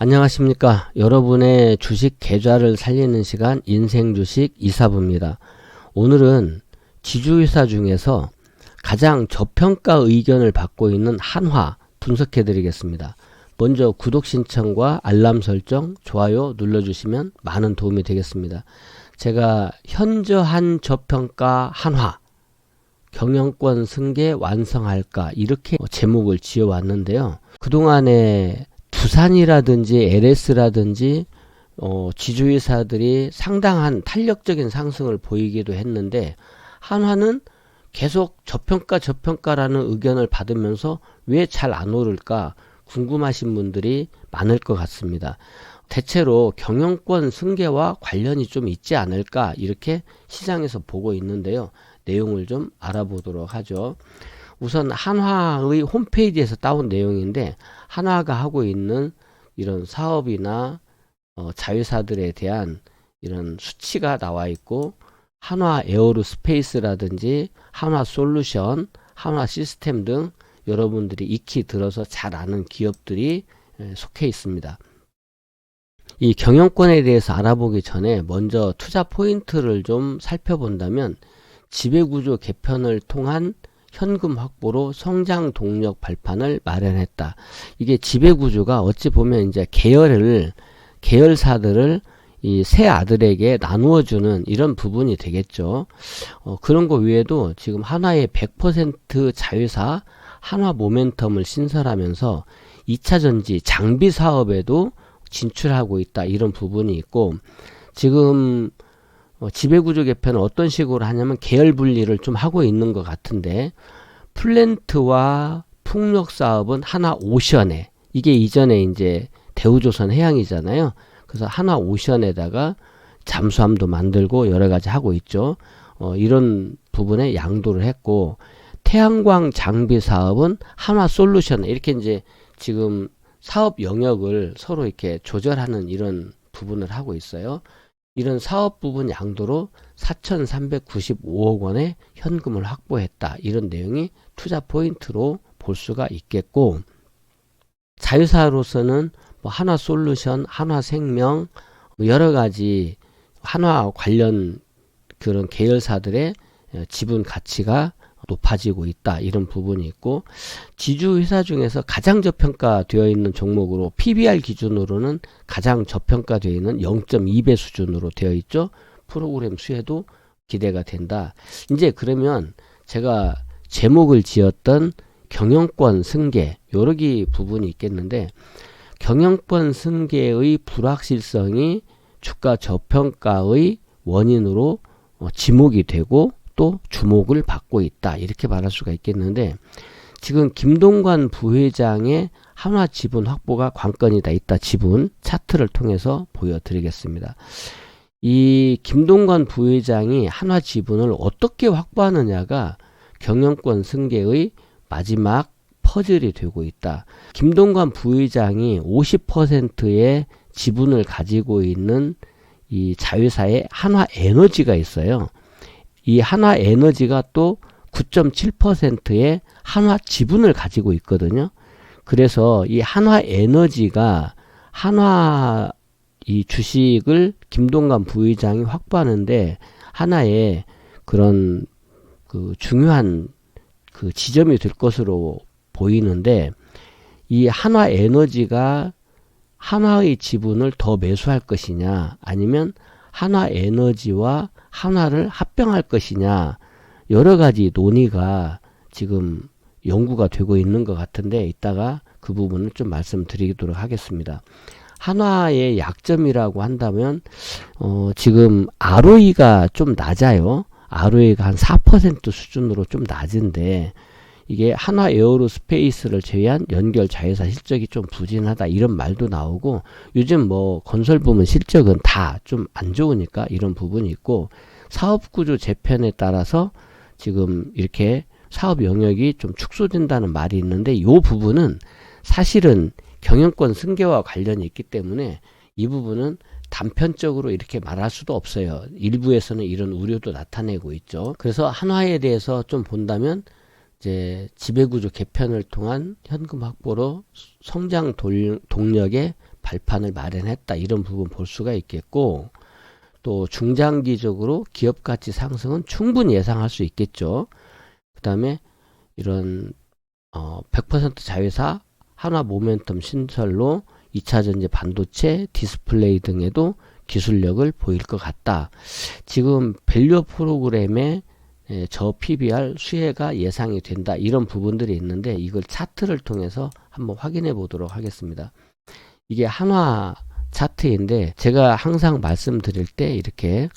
안녕하십니까. 여러분의 주식 계좌를 살리는 시간 인생주식 이사부입니다. 오늘은 지주회사 중에서 가장 저평가 의견을 받고 있는 한화 분석해 드리겠습니다. 먼저 구독 신청과 알람 설정, 좋아요 눌러주시면 많은 도움이 되겠습니다. 제가 현저한 저평가 한화 경영권 승계 완성할까 이렇게 제목을 지어왔는데요. 그동안에 두산이라든지 LS라든지 지주회사들이 상당한 탄력적인 상승을 보이기도 했는데 한화는 계속 저평가라는 의견을 받으면서 왜 잘 안 오를까 궁금하신 분들이 많을 것 같습니다. 대체로 경영권 승계와 관련이 좀 있지 않을까 이렇게 시장에서 보고 있는데요. 내용을 좀 알아보도록 하죠. 우선 한화의 홈페이지에서 따온 내용인데 한화가 하고 있는 이런 사업이나 자회사들에 대한 이런 수치가 나와 있고 한화 에어로스페이스라든지 한화 솔루션, 한화 시스템 등 여러분들이 익히 들어서 잘 아는 기업들이 속해 있습니다. 이 경영권에 대해서 알아보기 전에 먼저 투자 포인트를 좀 살펴본다면 지배구조 개편을 통한 현금 확보로 성장 동력 발판을 마련했다. 이게 지배구조가 어찌 보면 이제 계열사들을 이 세 아들에게 나누어주는 이런 부분이 되겠죠. 그런 거 외에도 지금 한화의 100% 자회사 한화 모멘텀을 신설하면서 2차전지 장비 사업에도 진출하고 있다. 이런 부분이 있고 지금 지배구조 개편은 어떤 식으로 하냐면 계열 분리를 좀 하고 있는 것 같은데 플랜트와 풍력 사업은 한화 오션에 이게 이전에 이제 대우조선 해양이잖아요. 그래서 한화 오션에다가 잠수함도 만들고 여러 가지 하고 있죠. 이런 부분에 양도를 했고 태양광 장비 사업은 한화 솔루션 이렇게 이제 지금 사업 영역을 서로 이렇게 조절하는 이런 부분을 하고 있어요. 이런 사업 부분 양도로 4,395억 원의 현금을 확보했다. 이런 내용이 투자 포인트로 볼 수가 있겠고 자회사로서는 뭐 한화 솔루션, 한화 생명 여러 가지 한화 관련 그런 계열사들의 지분 가치가 높아지고 있다. 이런 부분이 있고 지주회사 중에서 가장 저평가되어 있는 종목으로 PBR 기준으로는 가장 저평가되어 있는 0.2배 수준으로 되어 있죠. 프로그램 수혜도 기대가 된다. 이제 그러면 제가 제목을 지었던 경영권 승계 여러 개 부분이 있겠는데 경영권 승계의 불확실성이 주가 저평가의 원인으로 지목이 되고 또 주목을 받고 있다. 이렇게 말할 수가 있겠는데 지금 김동관 부회장의 한화 지분 확보가 관건이다. 이따 지분 차트를 통해서 보여드리겠습니다. 이 김동관 부회장이 한화 지분을 어떻게 확보하느냐가 경영권 승계의 마지막 퍼즐이 되고 있다. 김동관 부회장이 50%의 지분을 가지고 있는 이 자회사에 한화에너지가 있어요. 이 한화에너지가 또 9.7%의 한화 지분을 가지고 있거든요. 그래서 이 한화에너지가 한화 이 주식을 김동관 부회장이 확보하는데 하나의 그런 그 중요한 그 지점이 될 것으로 보이는데 이 한화에너지가 한화의 지분을 더 매수할 것이냐 아니면 한화에너지와 한화를 합병할 것이냐 여러 가지 논의가 지금 연구가 되고 있는 것 같은데 이따가 그 부분을 좀 말씀드리도록 하겠습니다. 한화의 약점이라고 한다면 지금 ROE가 좀 낮아요. ROE가 한 4% 수준으로 좀 낮은데 이게 한화 에어로스페이스를 제외한 연결 자회사 실적이 좀 부진하다 이런 말도 나오고 요즘 뭐 건설 부문 실적은 다 좀 안 좋으니까 이런 부분이 있고 사업구조 재편에 따라서 지금 이렇게 사업 영역이 좀 축소된다는 말이 있는데 이 부분은 사실은 경영권 승계와 관련이 있기 때문에 이 부분은 단편적으로 이렇게 말할 수도 없어요. 일부에서는 이런 우려도 나타내고 있죠. 그래서 한화에 대해서 좀 본다면 이제 지배구조 개편을 통한 현금 확보로 성장 동력의 발판을 마련했다 이런 부분 볼 수가 있겠고, 또 중장기적으로 기업 가치 상승은 충분히 예상할 수 있겠죠. 그 다음에 이런 100% 자회사 한화 모멘텀 신설로 2차전지 반도체 디스플레이 등에도 기술력을 보일 것 같다. 지금 밸류 프로그램에 저 PBR 수혜가 예상이 된다 이런 부분들이 있는데, 이걸 차트를 통해서 한번 확인해 보도록 하겠습니다. 이게 한화 차트인데, 제가 항상 말씀드릴 때 이렇게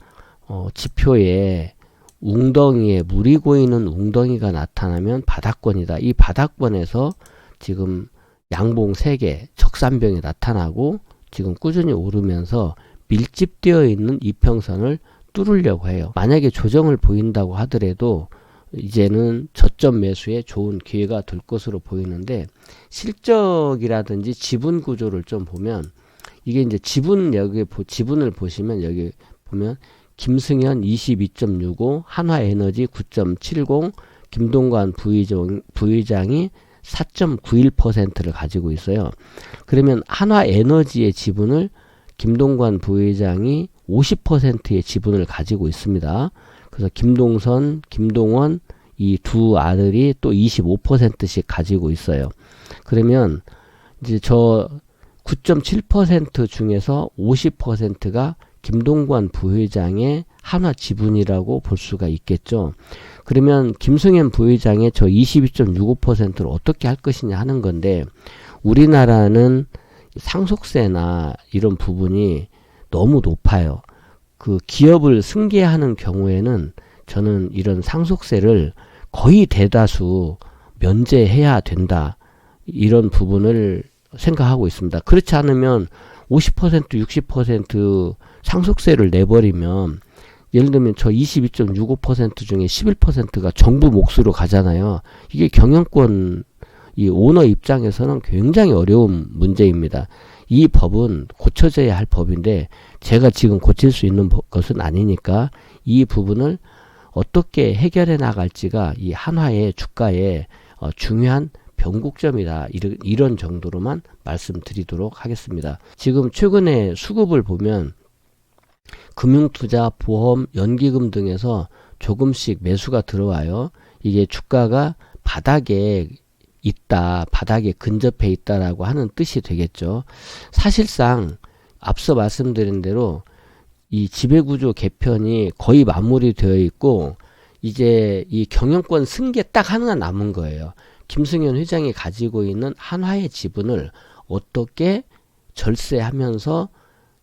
지표에 웅덩이에 물이 고이는 웅덩이가 나타나면 바닥권이다. 이 바닥권에서 지금 양봉 3개 적산병이 나타나고 지금 꾸준히 오르면서 밀집되어 있는 이평선을 뚫으려고 해요. 만약에 조정을 보인다고 하더라도 이제는 저점 매수에 좋은 기회가 될 것으로 보이는데, 실적이라든지 지분 구조를 좀 보면, 이게 이제 지분을 보시면 여기 보면 김승현 22.65, 한화에너지 9.70, 김동관 부의장이 4.91%를 가지고 있어요. 그러면 한화에너지의 지분을 김동관 부회장이 50%의 지분을 가지고 있습니다. 그래서 김동선, 김동원 이 두 아들이 또 25%씩 가지고 있어요. 그러면 이제 저 9.7% 중에서 50%가 김동관 부회장의 한화 지분이라고 볼 수가 있겠죠. 그러면 김승현 부회장의 저 22.65%를 어떻게 할 것이냐 하는 건데, 우리나라는 상속세나 이런 부분이 너무 높아요. 그 기업을 승계하는 경우에는 저는 이런 상속세를 거의 대다수 면제해야 된다, 이런 부분을 생각하고 있습니다. 그렇지 않으면 50%, 60% 상속세를 내버리면, 예를 들면 저 22.65% 중에 11%가 정부 몫으로 가잖아요. 이게 경영권 이 오너 입장에서는 굉장히 어려운 문제입니다. 이 법은 고쳐져야 할 법인데 제가 지금 고칠 수 있는 것은 아니니까 이 부분을 어떻게 해결해 나갈지가 이 한화의 주가의 중요한 변곡점이다. 이런 정도로만 말씀드리도록 하겠습니다. 지금 최근에 수급을 보면 금융투자, 보험, 연기금 등에서 조금씩 매수가 들어와요. 이게 주가가 바닥에 있다, 바닥에 근접해 있다라고 하는 뜻이 되겠죠. 사실상 앞서 말씀드린 대로 이 지배구조 개편이 거의 마무리되어 있고, 이제 이 경영권 승계 딱 하나 남은 거예요. 김승현 회장이 가지고 있는 한화의 지분을 어떻게 절세하면서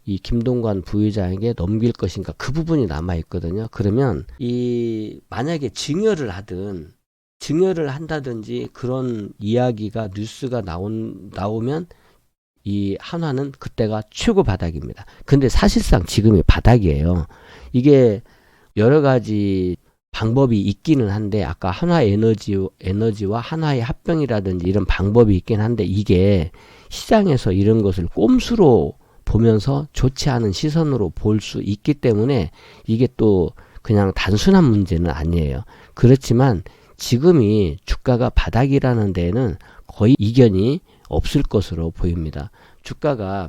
이 김동관 부회장에게 넘길 것인가, 그 부분이 남아 있거든요. 그러면 이 만약에 증여를 한다든지 그런 이야기가 뉴스가 나오면 이 한화는 그때가 최고 바닥입니다. 근데 사실상 지금이 바닥이에요. 이게 여러 가지 방법이 있기는 한데, 아까 한화에너지와 한화의 합병이라든지 이런 방법이 있긴 한데, 이게 시장에서 이런 것을 꼼수로 보면서 좋지 않은 시선으로 볼 수 있기 때문에 이게 또 그냥 단순한 문제는 아니에요. 그렇지만 지금이 주가가 바닥이라는 데에는 거의 이견이 없을 것으로 보입니다. 주가가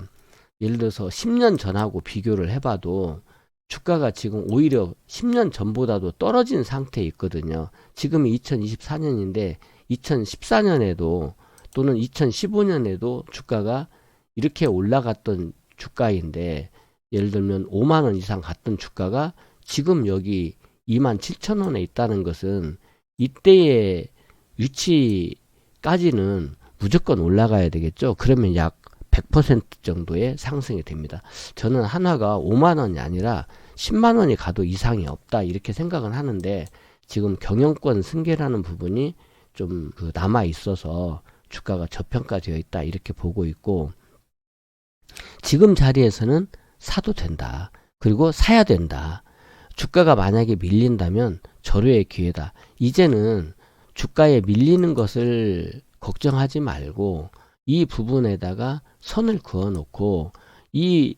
예를 들어서 10년 전하고 비교를 해봐도 주가가 지금 오히려 10년 전보다도 떨어진 상태에 있거든요. 지금이 2024년인데 2014년에도 또는 2015년에도 주가가 이렇게 올라갔던 주가인데, 예를 들면 5만원 이상 갔던 주가가 지금 여기 27,000원에 있다는 것은 이때의 위치까지는 무조건 올라가야 되겠죠. 그러면 약 100% 정도의 상승이 됩니다. 저는 한화가 5만원이 아니라 10만원이 가도 이상이 없다, 이렇게 생각은 하는데, 지금 경영권 승계라는 부분이 좀 남아 있어서 주가가 저평가되어 있다, 이렇게 보고 있고, 지금 자리에서는 사도 된다. 그리고 사야 된다. 주가가 만약에 밀린다면 절호의 기회다. 이제는 주가에 밀리는 것을 걱정하지 말고 이 부분에다가 선을 그어 놓고 이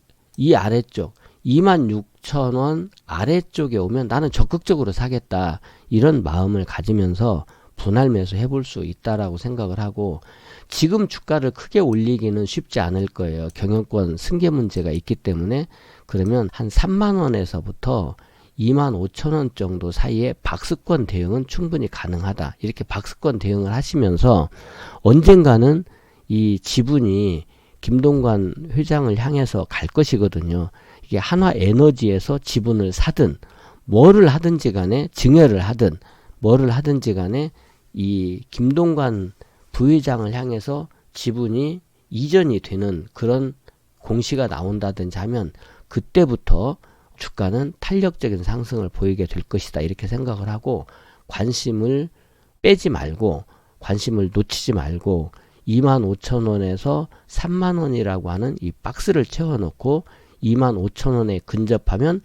아래쪽 26,000원 아래쪽에 오면 나는 적극적으로 사겠다, 이런 마음을 가지면서 분할 매수 해볼 수 있다라고 생각을 하고, 지금 주가를 크게 올리기는 쉽지 않을 거예요. 경영권 승계 문제가 있기 때문에. 그러면 한 3만 원에서부터 2만 5천 원 정도 사이에 박스권 대응은 충분히 가능하다. 이렇게 박스권 대응을 하시면서 언젠가는 이 지분이 김동관 회장을 향해서 갈 것이거든요. 이게 한화에너지에서 지분을 사든 뭐를 하든지 간에 증여를 하든 뭐를 하든지 간에 이 김동관 부회장을 향해서 지분이 이전이 되는 그런 공시가 나온다든지 하면 그때부터 주가는 탄력적인 상승을 보이게 될 것이다. 이렇게 생각을 하고 관심을 빼지 말고 관심을 놓치지 말고 25,000원에서 30,000원이라고 하는 이 박스를 채워놓고 25,000원에 근접하면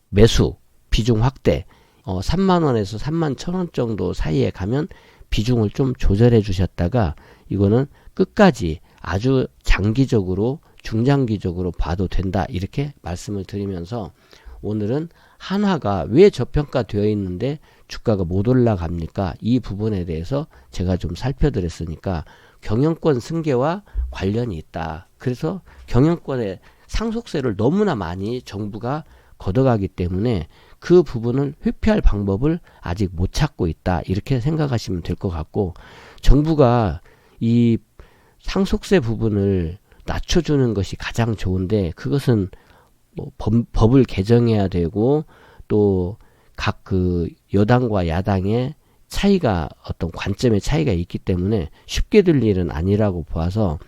매수 비중 확대 30,000원에서 31,000원 정도 사이에 가면 비중을 좀 조절해 주셨다가 이거는 끝까지 아주 장기적으로 중장기적으로 봐도 된다. 이렇게 말씀을 드리면서 오늘은 한화가 왜 저평가 되어 있는데 주가가 못 올라갑니까? 이 부분에 대해서 제가 좀 살펴드렸으니까 경영권 승계와 관련이 있다. 그래서 경영권의 상속세를 너무나 많이 정부가 걷어가기 때문에 그 부분을 회피할 방법을 아직 못 찾고 있다. 이렇게 생각하시면 될 것 같고 정부가 이 상속세 부분을 낮춰주는 것이 가장 좋은데 그것은 뭐 법을 개정해야 되고 또 각 그 여당과 야당의 차이가 어떤 관점의 차이가 있기 때문에 쉽게 될 일은 아니라고 봐서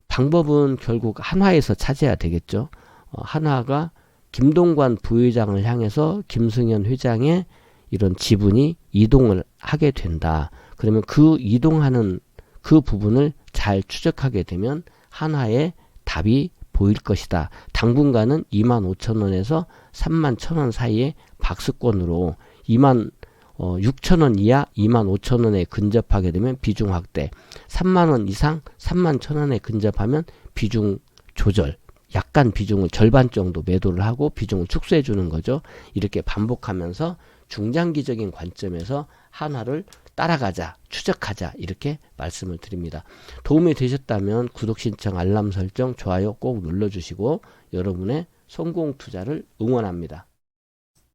방법은 결국 한화에서 찾아야 되겠죠. 한화가 김동관 부회장을 향해서 김승현 회장의 이런 지분이 이동을 하게 된다. 그러면 그 이동하는 그 부분을 잘 추적하게 되면 한화의 답이 보일 것이다. 당분간은 25,000원에서 31,000원 사이에 박스권으로 26,000원 이하 25,000원에 근접하게 되면 비중 확대 3만원 이상 31,000원에 근접하면 비중 조절 약간 비중을 절반 정도 매도를 하고 비중을 축소해 주는 거죠. 이렇게 반복하면서 중장기적인 관점에서 한화를 따라가자, 추적하자 이렇게 말씀을 드립니다. 도움이 되셨다면 구독 신청, 알람 설정, 좋아요 꼭 눌러주시고 여러분의 성공 투자를 응원합니다.